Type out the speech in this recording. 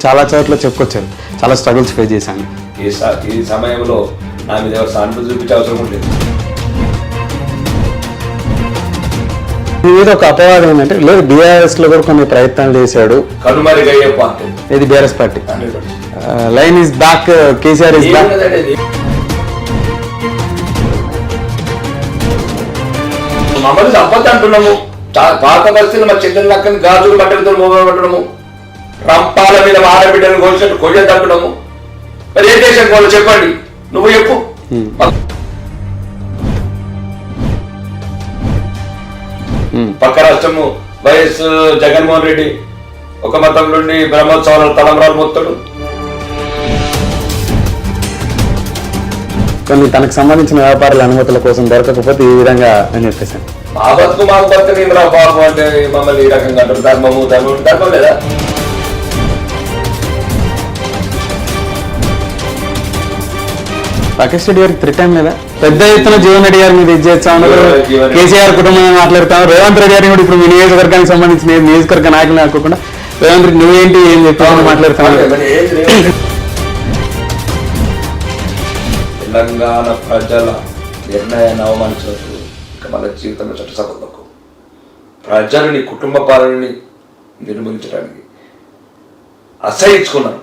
చాలా చోట్ల చెప్పుకొచ్చారు, చాలా స్ట్రగుల్స్ ఫేస్ చేశాను. ఈ సమయంలో నా మీద సానుభూతి చూపించే అవసరం ఉంటుంది. మీ మీద ఒక అపవాదం ఏంటంటే లేదు బీఆర్ఎస్ లో కూడా కొన్ని ప్రయత్నాలు చేశాడు, కనుమరుగయ్యే పార్టీ ఇది BRS party. Line is back, KCR is back. మమ్మల్ని సంపద అంటున్నాము, పాత పరిస్థితులు మా చెల్లెలు నక్కని గాజులు బట్టలతో మోగలు పట్టడము, రంపాల మీద ఆడబిడ్డలు కోసినట్టు కొయ్య తగ్గడము. మరి ఏ దేశం వాళ్ళు చెప్పండి, నువ్వు చెప్పు. పక్క రాష్ట్రము వైఎస్ జగన్మోహన్ రెడ్డి ఒక మతం నుండి బ్రహ్మోత్సవాల తలంబరాలు మొత్తడు. కొన్ని తనకు సంబంధించిన వ్యాపారాల అనుమతుల కోసం దొరకకపోతే ఈ విధంగా అని చెప్పేసాను. మా బతుకు మాకు బతుకు నేను రా బాబు అంటే మమ్మల్ని ఈ రకంగా అంటారు. ధర్మం లేదా? రాకేష్ రెడ్డి గారికి త్రిటైం లేదా? పెద్ద ఎత్తున జీవన్ రెడ్డి గారి మీద ఇచ్చేస్తా ఉన్నారు, కేసీఆర్ కుటుంబం మాట్లాడుతాను. రేవంత్ రెడ్డి గారిని కూడా ఇప్పుడు మీ నియోజకవర్గానికి సంబంధించిన నియోజకవర్గ నాయకులు కాకుండా రేవంత్ రెడ్డి నువ్వేంటి ఏం చెప్తామని మాట్లాడుతాను. తెలంగాణ ప్రజల నిర్ణయాన్ని అవమానించినట్టు ఇక మన జీవితంలో చట్టసభలకు ప్రజలని కుటుంబ పాలనని నిర్మూలించడానికి అసహించుకున్నాను.